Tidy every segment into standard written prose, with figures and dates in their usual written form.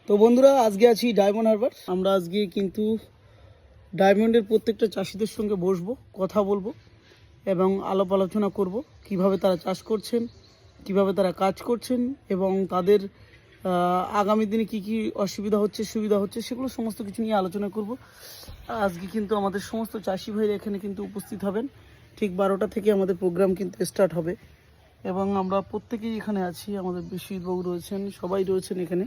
তো বন্ধুরা, আজকে আছি ডায়মন্ড হারবার। আমরা আজকে কিন্তু ডায়মন্ডের প্রত্যেকটা চাষিদের সঙ্গে বসবো, কথা বলবো এবং আলাপ আলোচনা করব কিভাবে তারা চাষ করছেন, কিভাবে তারা কাজ করছেন এবং তাদের আগামী দিনে কি কি অসুবিধা হচ্ছে, সুবিধা হচ্ছে, সেগুলো সমস্ত কিছু নিয়ে আলোচনা করব। আজকে কিন্তু আমাদের সমস্ত চাষি ভাইরা এখানে কিন্তু উপস্থিত হবেন। ঠিক 12টা থেকে আমাদের প্রোগ্রাম কিন্তু স্টার্ট হবে এবং আমরা প্রত্যেকেই এখানে আছি। আমাদের বিশ্বজিৎবাবু রয়েছেন, সবাই রয়েছেন এখানে।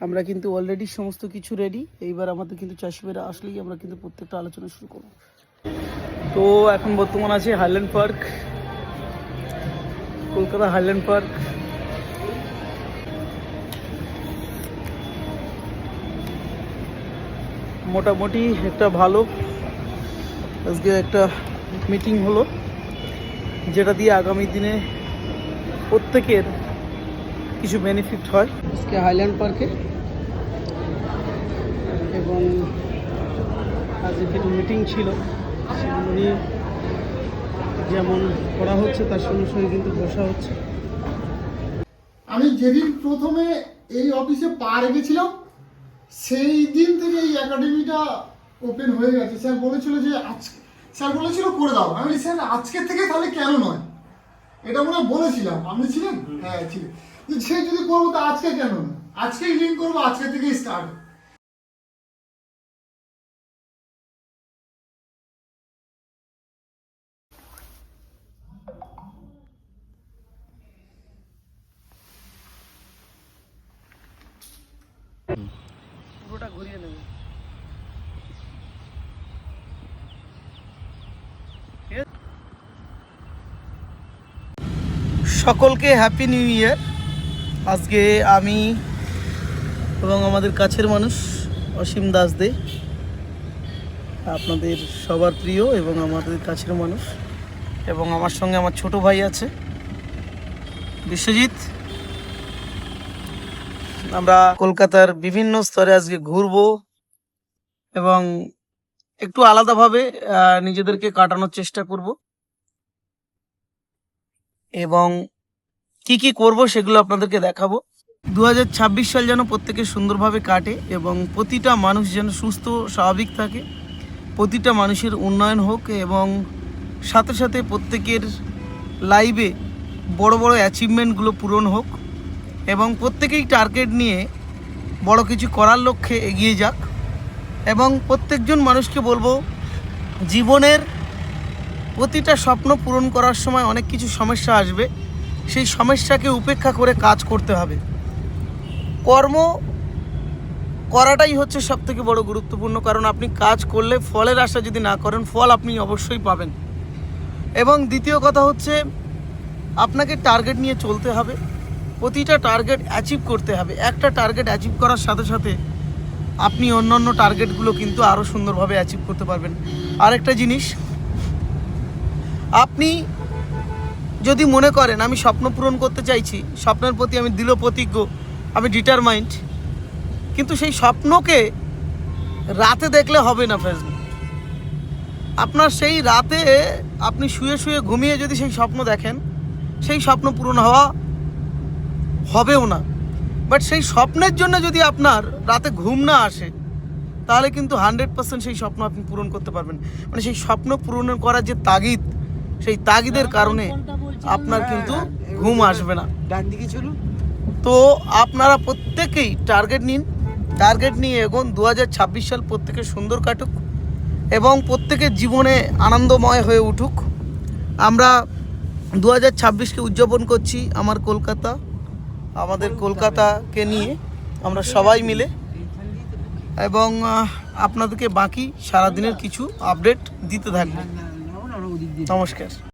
আমরা কিন্তু অলরেডি সমস্ত কিছু রেডি। এইবার আমাদের কিন্তু চাষি ভাইরা আসলেই আমরা কিন্তু প্রত্যেকটা আলোচনা শুরু করব। তো এখন বর্তমান আছে highland park, Kolkata highland park. মোটামুটি একটা ভালো আজকে একটা মিটিং হলো, যেটা দিয়ে আগামী দিনে প্রত্যেকের কিছু বেনিফিট হয়। আজকে হাইল্যান্ড পার্কে এবং আজকে কিছু মিটিং ছিল, সেগুলো নিয়ে যেমন করা হচ্ছে তার সঙ্গে সঙ্গে কিন্তু বসা হচ্ছে। আমি যেদিন প্রথমে এই অফিসে পা রেখেছিলাম সেই দিন থেকে এই একাডেমিটা ওপেন হয়ে গেছে। স্যার বলেছিল যে স্যার বলেছিল করে দাও। আমি বলি স্যার আজকের থেকে তাহলে কেন নয়, এটা মনে বলেছিলাম। আপনি ছিলেন? হ্যাঁ ছিলেন। সে যদি করবো তো আজকে কেন না, আজকেই লিঙ্ক করবো, আজকে থেকেই স্টার্ট। পুরোটা ঘুরিয়ে নেবে। সকলকে হ্যাপি নিউ ইয়ার। আজকে আমি এবং আমাদের কাছের মানুষ অসীম দাস দে, আপনাদের সবার প্রিয় এবং আমাদের কাছের মানুষ, এবং আমার সঙ্গে আমার ছোট ভাই আছে বিশ্বজিৎ। আমরা কলকাতার বিভিন্ন স্তরে আজকে ঘুরবো এবং একটু আলাদাভাবে নিজেদেরকে কাটানোর চেষ্টা করব এবং কি কি করব সেগুলো আপনাদেরকে দেখাবো। 2026 সাল যেন প্রত্যেকের সুন্দরভাবে কাটে এবং প্রতিটা মানুষ যেন সুস্থ স্বাভাবিক থাকে, প্রতিটা মানুষের উন্নয়ন হোক এবং সাথে সাথে প্রত্যেকের লাইফে বড় বড় অ্যাচিভমেন্টগুলো পূরণ হোক এবং প্রত্যেকেই টার্গেট নিয়ে বড় কিছু করার লক্ষ্যে এগিয়ে যাক। এবং প্রত্যেকজন মানুষকে বলবো, জীবনের প্রতিটা স্বপ্ন পূরণ করার সময় অনেক কিছু সমস্যা আসবে, সেই সমস্যাকে উপেক্ষা করে কাজ করতে হবে। কর্ম করাটাই হচ্ছে সবথেকে বড় গুরুত্বপূর্ণ, কারণ আপনি কাজ করলে ফলের আশা যদি না করেন, ফল আপনি অবশ্যই পাবেন। এবং দ্বিতীয় কথা হচ্ছে, আপনাকে টার্গেট নিয়ে চলতে হবে, প্রতিটা টার্গেট অ্যাচিভ করতে হবে। একটা টার্গেট অ্যাচিভ করার সাথে সাথে আপনি অন্যান্য টার্গেটগুলো কিন্তু আরও সুন্দরভাবে অ্যাচিভ করতে পারবেন। আরেকটা জিনিস, আপনি যদি মনে করেন আমি স্বপ্ন পূরণ করতে চাইছি, স্বপ্নের প্রতি আমি দৃঢ় প্রতিজ্ঞ, আমি ডিটারমাইন্ড, কিন্তু সেই স্বপ্নকে রাতে দেখলে হবে না ফেসবুক। আপনার সেই রাতে আপনি শুয়ে শুয়ে ঘুমিয়ে যদি সেই স্বপ্ন দেখেন, সেই স্বপ্ন পূরণ হবেও না। বাট সেই স্বপ্নের জন্য যদি আপনার রাতে ঘুম না আসে, তাহলে কিন্তু 100% সেই স্বপ্ন আপনি পূরণ করতে পারবেন। মানে সেই স্বপ্ন পূরণ করার যে তাগিদ, সেই তাগিদের কারণে আপনার কিন্তু ঘুম আসবে না। তো আপনারা প্রত্যেকেই টার্গেট নিন, টার্গেট নিয়ে এগোন। 2026 সাল প্রত্যেকের সুন্দর কাটুক এবং প্রত্যেকের জীবনে আনন্দময় হয়ে উঠুক। আমরা 2026কে উদযাপন করছি আমার কলকাতা, আমাদের কলকাতাকে নিয়ে আমরা সবাই মিলে, এবং আপনাদেরকে বাকি সারাদিনের কিছু আপডেট দিতে থাকবো। নমস্কার।